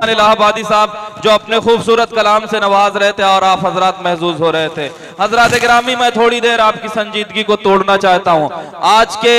उस्मान इलाहाबादी साहब जो अपने खूबसूरत कलाम से नवाज रहे थे और आप हजरात महजूज हो रहे थे। हजरात गिरामी, मैं थोड़ी देर आपकी संजीदगी को तोड़ना चाहता हूँ। आज के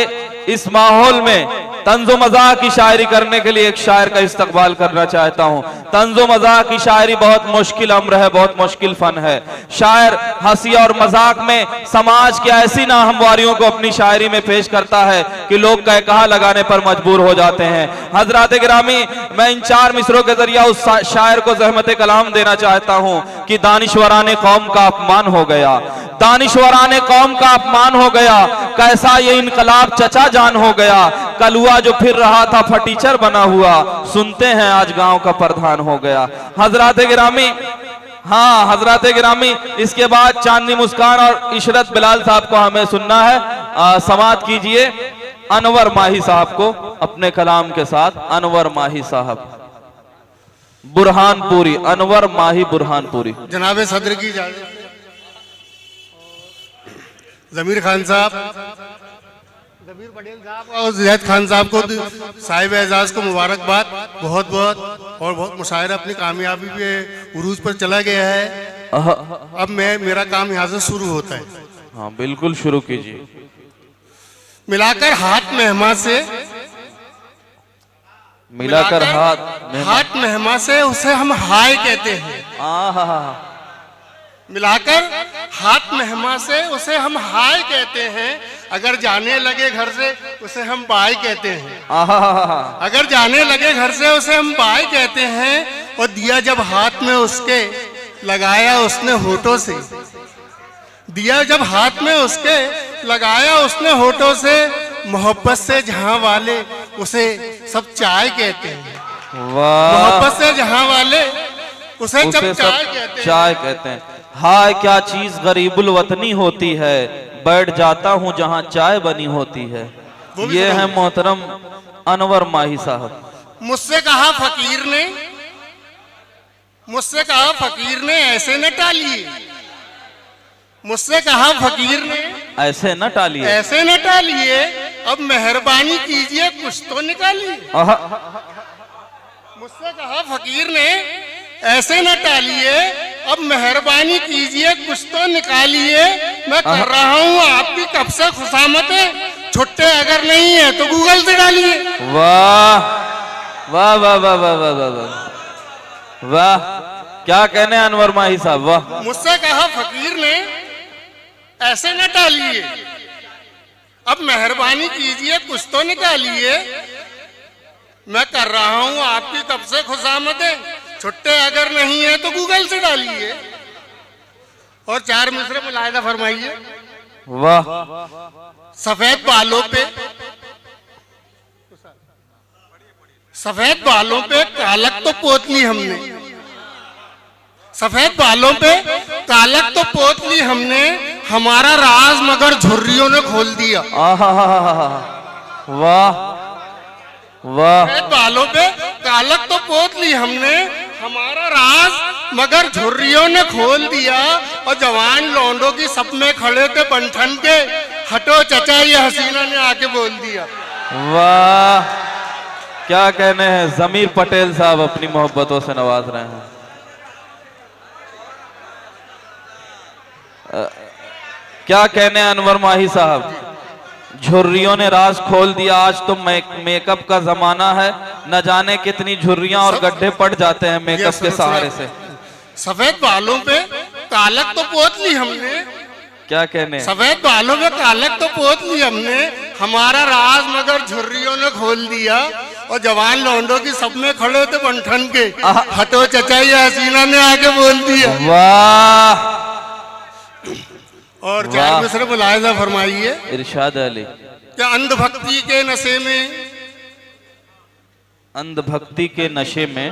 इस माहौल में तंज़ो मज़ाह की शायरी करने के लिए एक शायर का इस्तकबाल करना चाहता हूँ। तंज़ो मज़ाह की शायरी बहुत मुश्किल अम्र है, बहुत मुश्किल फन है। शायर हंसी और मजाक में समाज की ऐसी नाहमवारियों को अपनी शायरी में पेश करता है कि लोग कहा लगाने पर मजबूर हो जाते हैं। हजरात गिरामी, मैं इन 4 मिसरों के जरिए उस शायर को ज़हमत कलाम देना चाहता हूँ कि दानिश्वराने कौम का अपमान हो गया, दानिश्वराने कौम का अपमान हो गया, कैसा ये इनकलाब चचा जान हो गया, कलुआ जो फिर रहा था फटीचर बना हुआ, सुनते हैं आज गांव का प्रधान हो गया। हजरात गिरामी, हाँ हजरात गिरामी, इसके बाद चांदनी मुस्कान और इशरत बिलाल साहब को हमें सुनना है। समाअत कीजिए अनवर माही साहब को अपने कलाम के साथ। अनवर माही साहब बुरहानपुरी, अनवर माही बुरहानपुरी। जनाब सदर की इजाजत। जमीर खान साहब, जमीर पटेल साहब और जैद खान साहब को साहिब एजाज को मुबारकबाद बहुत बहुत। और बहुत मुशायरा अपनी कामयाबी पे उरूज पर चला गया है। अब मेरा काम यहाँ से शुरू होता है। हाँ बिल्कुल शुरू कीजिए। मिलाकर हाथ मेहमा से, मिलाकर हाथ मेहमा से उसे हम हाय कहते हैं। मिलाकर हाथ मेहमा से उसे हम हाय कहते हैं। अगर जाने लगे घर से उसे हम बाय कहते हैं। अगर जाने लगे घर से उसे हम बाय कहते हैं। और दिया जब हाथ में उसके लगाया उसने होठों से, दिया जब हाथ में उसके लगाया उसने होठों से, मोहब्बत से जहां वाले उसे सब चाय कहते हैं। मोहब्बत से जहां वाले उसे सब चाय कहते हैं। हाय क्या चीज गरीबुल वतनी होती है, बैठ जाता हूँ जहाँ चाय बनी होती है। ये है मोहतरम अनवर माही साहब। मुझसे कहा फकीर ने, मुझसे कहा फकीर ने ऐसे न टालिए, मुझसे कहा फकीर ने ऐसे न टालिए, ऐसे न टालिए, अब मेहरबानी कीजिए कुछ तो निकालिए। मुझसे कहा फकीर ने ऐसे न टालिए, अब मेहरबानी कीजिए कुछ तो निकालिए। मैं कर रहा हूँ आपकी कब से खुशामतें, छुट्टे अगर नहीं है तो गूगल से डालिए। वाह वाह वाह वाह वाह वाह वाह वाह, क्या कहने अनवर माही साहब, वाह। मुझसे कहा फकीर ने ऐसे न टालिए, अब मेहरबानी कीजिए कुछ तो निकालिए। मैं कर रहा हूँ आपकी कब से खुशामतें, छुट्टे अगर नहीं है तो गूगल से डालिए। और 4 मिसरे मुलाहिदा फरमाइए। वाह। सफेद बालों पे, सफेद बालों पे कालक तो पोत ली हमने, सफेद बालों पे कालक तो पोत ली हमने, हमारा राज मगर झुर्रियों ने खोल दिया। वाह वाह। सफेद बालों पे कालक तो पोत ली हमने, हमारा राज मगर झुर्रियों ने खोल दिया। और जवान लौंडों की सब में खड़े थे बंठन के, हटो चचा ये हसीना ने आके बोल दिया। वाह, क्या कहने हैं। जमीर पटेल साहब अपनी मोहब्बतों से नवाज रहे हैं। क्या कहने अनवर माही साहब, झुर्रियों ने राज खोल दिया। आज तो मेकअप का जमाना है, न जाने कितनी झुर्रियां और गड्ढे पड़ जाते हैं मेकअप के सहारे से। सफेद बालों पे कालक तो पोत ली हमने, क्या कहने, सफेद बालों पे कालक तो पोत ली हमने, हमारा राज मगर झुर्रियों ने खोल दिया। और जवान लौंडों की सब में खड़े थे बंठन के, हटो चचा ये हसीना ने आके बोल दिया। वाह। और 4 मिसरे मुलाहिजा फरमाइए। इरशाद अली। क्या अंधभक्ति के नशे में, अंधभक्ति के नशे में,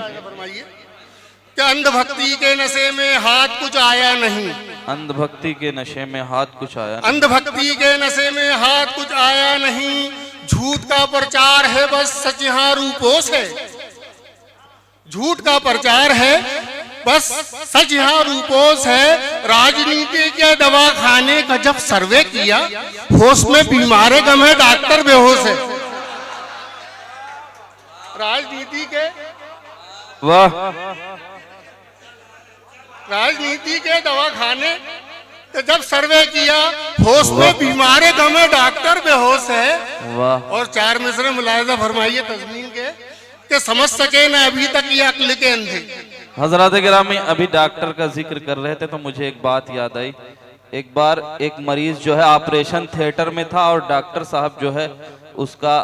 क्या अंधभक्ति के नशे में हाथ कुछ आया नहीं, अंधभक्ति के नशे में हाथ कुछ आया, अंधभक्ति के नशे में हाथ कुछ आया नहीं, झूठ का प्रचार है बस सच यहाँ रूपों से, झूठ का प्रचार है बस सच यहाँ रूपोस है। राजनीति के दवाखाने का जब सर्वे किया, होश में बीमारे गम है डॉक्टर बेहोश है। राजनीति के वाह। राजनीति के दवाखाने तो जब सर्वे किया, होश में बीमार है, गम है, डॉक्टर बेहोश है। वाह। और 4 मिसरे मुलाहिजा फरमाइए तस्मीन के कि समझ सके ना अभी तक ये अक्ल के अंधे। हजरत गिरामी, अभी डॉक्टर का जिक्र कर रहे थे तो मुझे एक बात याद आई। एक बार एक मरीज जो है ऑपरेशन थिएटर में था और डॉक्टर साहब जो है उसका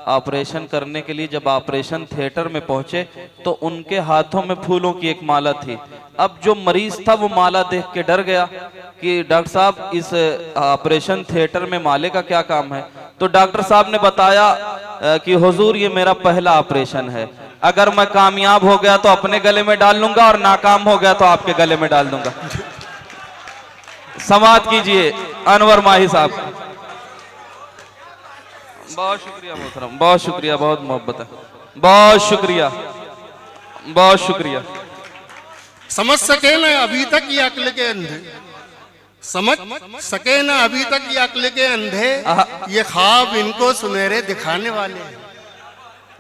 ऑपरेशन करने के लिए जब ऑपरेशन थिएटर में पहुंचे तो उनके हाथों में फूलों की एक माला थी। अब जो मरीज था वो माला देख के डर गया कि डॉक्टर साहब इस ऑपरेशन थिएटर में माले का क्या काम है। तो डॉक्टर साहब ने बताया कि हुजूर ये मेरा पहला ऑपरेशन है, अगर मैं कामयाब हो गया तो अपने गले में डाल लूंगा और नाकाम हो गया तो आपके गले में डाल दूंगा। समाप्त कीजिए अनवर माही साहब। बहुत शुक्रिया मोहतरम, बहुत शुक्रिया, बहुत मोहब्बत है, बहुत शुक्रिया, बहुत शुक्रिया। समझ सके ना अभी तक ये अक्ल के अंधे, समझ सके ना अभी तक ये अक्ल के अंधे, ये ख्वाब इनको सुनहरे दिखाने वाले हैं।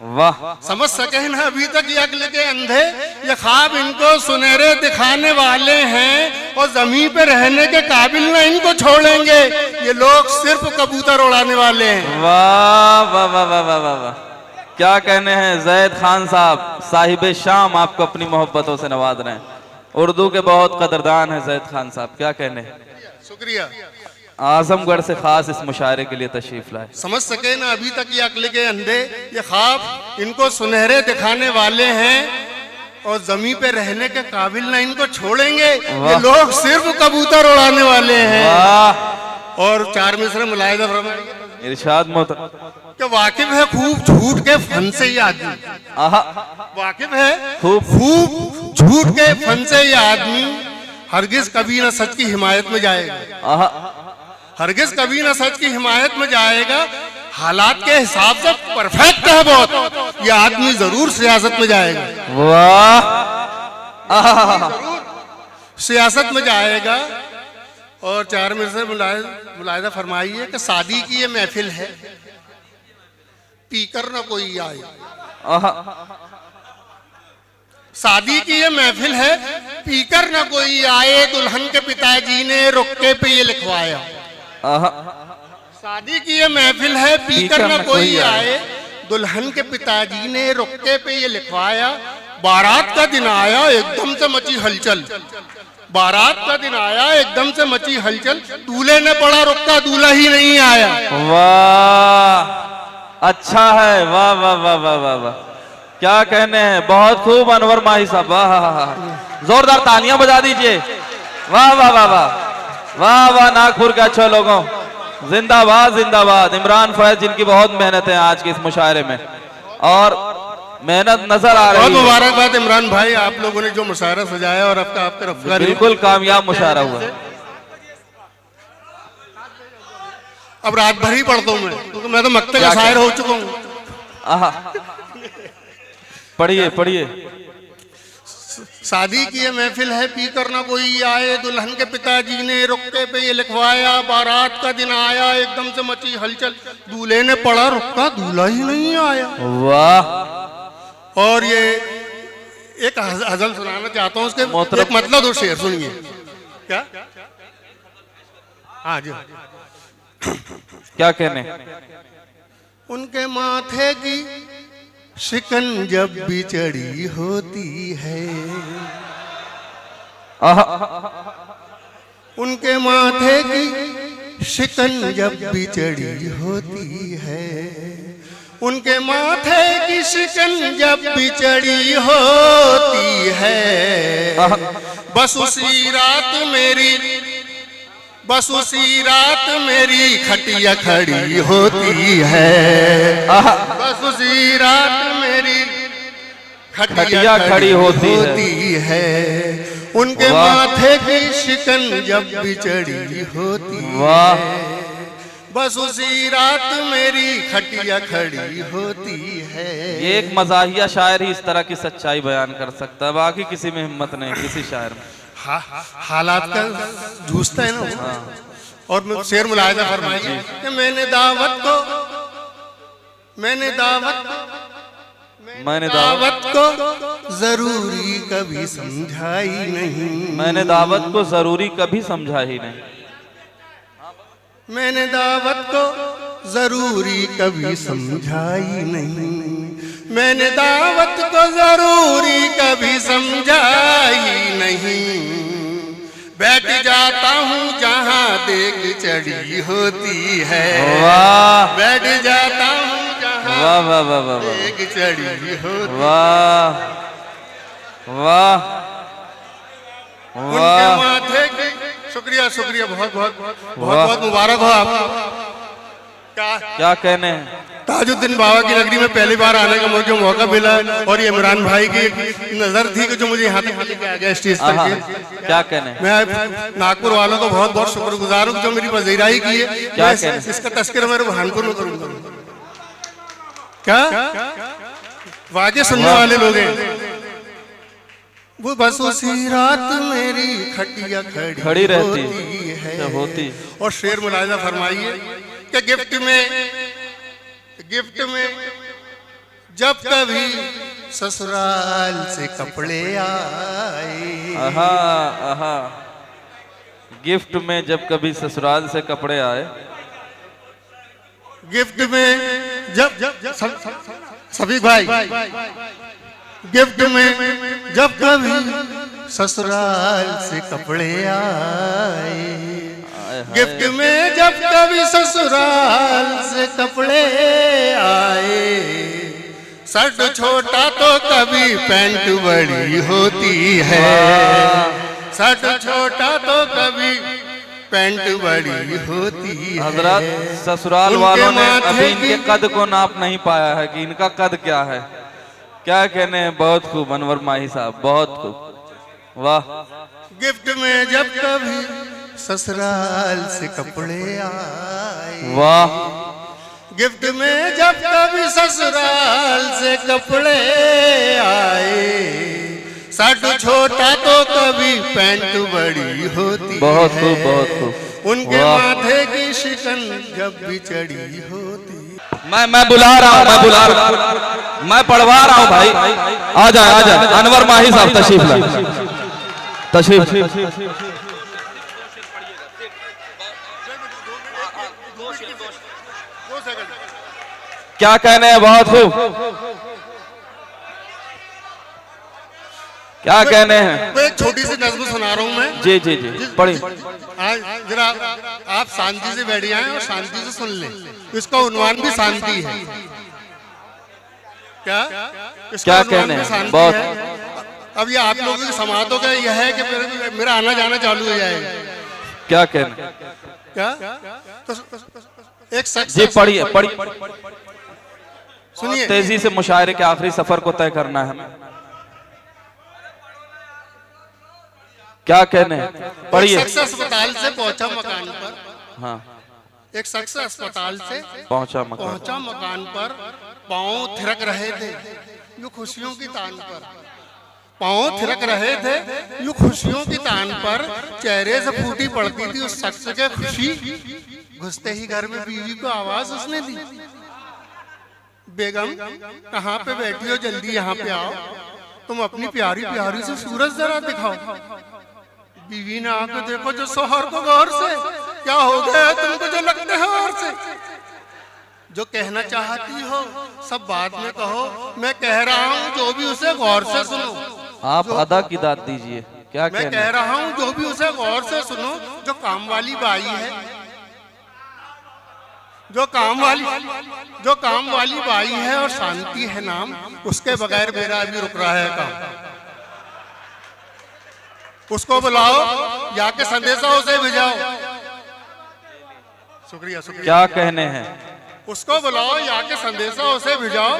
वाह। समझ सके ना अभी तक ये अक्ल के अंधे, ये ख्वाब इनको सुनहरे दिखाने वाले हैं और जमीन पे रहने के काबिल ना इनको छोड़ेंगे, ये लोग सिर्फ कबूतर उड़ाने वाले हैं। वाह वाह वाह वाह वाह वाह वाह, क्या कहने हैं जैद खान साहब, साहिब शाम, आपको अपनी मोहब्बतों से नवाज रहे हैं। उर्दू के बहुत कदरदान है जैद खान साहब, क्या कहने हैं। शुक्रिया। आजमगढ़ से खास इस मुशायरे के लिए तशरीफ लाए। समझ सके ना अभी तक ये अक्ल के अंधे, ये ख्वाब इनको सुनहरे दिखाने वाले हैं और जमीन पे रहने के काबिल ना इनको छोड़ेंगे, ये लोग सिर्फ कबूतर उड़ाने वाले हैं। वाह। और 4 मिसरे मुलाहिजा फरमाइए। इरशाद मोहतरम कि वाकिफ है खूब झूठ के फन से ये आदमी, वाकिफ है खूब झूठ के फन से ये आदमी हरगिज कभी ना सच की हिमायत में जाएगा, हरगिज कभी ना सच की हिमायत में जाएगा। हालात के हिसाब से परफेक्ट है बहुत, ये आदमी जरूर सियासत में जाएगा। वाह। सियासत में जाएगा। और 4 में से मुलाहिजा फरमाइए कि शादी की ये महफिल है, पीकर ना कोई आए। शादी की ये महफिल है, पीकर ना कोई आए, दुल्हन के पिताजी ने रुक्के पे ये लिखवाया। शादी की ये महफिल है, पीकर ना कोई आए, दुल्हन के पिताजी ने रुक्के पे ये लिखवाया। बारात का दिन आया एकदम से मची हलचल, बारात का दिन आया एकदम से मची हलचल, दूल्हे ने पड़ा रुक्का, दूल्हा ही नहीं आया। वाह, अच्छा है, वाह वाह वाह वाह वाह वाह, क्या कहने हैं, बहुत खूब अनवर माही साहब, वाह, जोरदार तालियां बजा दीजिए। वाह वाह वाह वाह वाह वाह, नागपुर के अच्छे लोगों, जिंदाबाद जिंदाबाद। इमरान फैज जिनकी बहुत मेहनत है आज के इस मुशायरे में और मेहनत नजर आ रही है। बहुत मुबारकबाद इमरान भाई, आप लोगों ने जो मुशायरा सजाया और आपका बिल्कुल कामयाब मुशायरा हुआ। अब रात भर ही पढ़ता हूँ मैं, क्योंकि मैं तो मक्ते का शायर हो चुका हूँ। पढ़िए पढ़िए। शादी की ये महफिल है, पी कर ना कोई आए, दुल्हन के पिताजी ने रुक्के पे ये लिखवाया। बारात का दिन आया एकदम से मची हलचल, दूल्हे ने पड़ा रुक्का, दूल्हा ही नहीं आया। वाह। और ये एक हज़ल सुनाना चाहता हूँ, उसके एक मतलब दो शेर सुनिए। क्या? हाँ जी, क्या कहने। उनके माथे की शिकन जब भी चढ़ी होती है, उनके माथे की शिकन जब भी चढ़ी होती है, उनके माथे की शिकन जब भी चढ़ी होती है, बस उसी रात मेरी, बस उसी रात मेरी खटिया खड़ी होती है, बस उसी रात मेरी खटिया खड़ी होती है। उनके माथे की शिकन जब भी चढ़ी होती है, बस उसी रात मेरी खटिया खड़ी होती है। ये एक मजाहिया शायर ही इस तरह की सच्चाई बयान कर सकता है, बाकी किसी में हिम्मत नहीं, किसी शायर में। हालात का जूझता है ना। और शेर मुलाहिजा फरमाइए कि मैंने दावत को जरूरी कभी समझाई नहीं। मैंने दावत को जरूरी कभी समझा ही नहीं। मैंने दावत को जरूरी कभी समझाई नहीं। मैंने दावत को जरूरी कभी समझाई नहीं। बैठ जाता हूँ जहाँ देख चढ़ी होती है। वाह बैठ जाता हूँ जहाँ वाह वाह वाह वाह देख चढ़ी होती। वाह वाह उनके वाह माथे की शुक्रिया शुक्रिया बहुत बहुत बहुत मुबारक हो आपको। क्या कहने हैं। ताजुद्दीन बाबा की नगरी में पहली बार आने का मुझे मौका मिला और ये इमरान भाई की नजर थी कि जो मुझे यहाँ तक लेके आ गया स्टेज तक। क्या कहने। मैं नागपुर वालों को बहुत बहुत शुक्रगुजार हूँ जो मेरी पजीराई की है। क्या इसका तस्करा मेरे बुरहानपुर में करूंगा। क्या वाक़ई सुनने वाले लोग हैं। वो बस उसी रात मेरी खटिया खड़ी रहती है होती। और शेर मुलाहिजा फरमाइए कि गिफ्ट में जब कभी ससुराल से कपड़े आए। आहा आहा गिफ्ट में जब कभी ससुराल से कपड़े आए। गिफ्ट में जब सभी भाई गिफ्ट में जब कभी ससुराल से कपड़े आए। गिफ्ट में जब कभी ससुराल से कपड़े आए। शर्ट छोटा तो कभी पैंट बड़ी होती है। शर्ट छोटा तो कभी पैंट बड़ी होती है। हजरत ससुराल वालों ने अभी इनके कद को नाप नहीं पाया है कि इनका कद क्या है। क्या कहने हैं। बहुत खूब अनवर माही साहब बहुत खूब। वाह। गिफ्ट में जब कभी ससुराल से कपड़े आए। वाह। गिफ्ट में जब कभी ससुराल से कपड़े आए। शर्ट छोटा तो कभी पैंट बड़ी होती है। बहुत खूब बहुत खूब। उनके माथे की शिकन जब भी चढ़ी होती। मैं बुला रहा हूँ मैं पढ़वा रहा हूँ भाई। आ जाए अनवर माही साहब तशरीफ लाए। तशरीफ क्या कहने हैं। बहुत खूब। क्या कहने हैं। एक छोटी सी नज़्म सुना रहा हूँ मैं। जी जी जी पढ़िए। जरा आप शांति से बैठ जाएं और शांति से सुन लें। इसका उन्वान भी शांति है। क्या कहने हैं। बहुत। अब ये आप लोगों की समातों का यह है कि मेरा आना जाना चालू हो जाएगा। क्या कहने। क्या तो एक शख्स जी पढ़िए सुनिए। तेजी से मुशायरे के आखिरी सफर को तय करना है हमें। क्या कहने हैं। पढ़िए। एक शख्स अस्पताल से पहुंचा मकान पर। हाँ। एक शख्स अस्पताल से पहुंचा मकान पर। पांव थिरक रहे थे यूं खुशियों की तान पर। पांव थिरक रहे थे यूं खुशियों की तान पर। चेहरे से फूटी पड़ती थी उस शख्स के खुशी। घुसते ही घर में बीवी को आवाज उसने दी। बेगम कहाँ पे बैठी हो, जल्दी यहाँ पे आओ। तुम अपनी प्यारी प्यारी से सूरज जरा दिखाओ। बीवी ने आके देखो जो शौहर को गौर से। क्या हो गया तुमको जो लगते हो और से। जो कहना चाहती हो सब बाद में कहो। मैं कह रहा हूँ जो भी उसे गौर से सुनो। आप अदा की दाद दीजिए। क्या मैं कह रहा हूँ जो भी उसे गौर से सुनो। जो काम वाली बाई है जो काम वाली बाई है और शांति है नाम। उसके बगैर मेरा अभी रुक रहा है काम। उसको बुलाओ या के संदेशा उसे भिजाओ। शुक्रिया। क्या कहने हैं। उसको बुलाओ या के संदेशा उसे भिजाओ।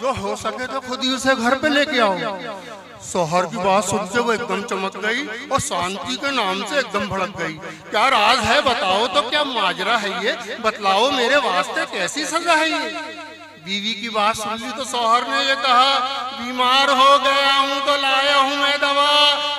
जो हो सके तो खुद ही उसे घर पे लेके आओ। शौहर की बात सुनते वो एकदम चमक गई और शांति के नाम से एकदम भड़क गई। क्या राज है बताओ तो, क्या माजरा है ये बतलाओ मेरे वास्ते कैसी सजा है ये। बीवी की बात सुन ली तो शौहर ने ये कहा, बीमार हो गया हूँ तो लाया हूँ मैं दवा।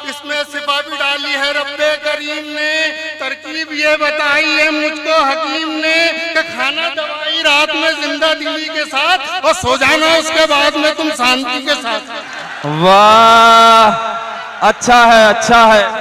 इसमें शिफा भी डाली है रब्बे करीम ने। तरकीब ये बताई है मुझको हकीम ने कि खाना दवाई रात में जिंदा दिली के साथ और सो जाना उसके बाद में तुम शांति के साथ। वाह, अच्छा है, अच्छा है।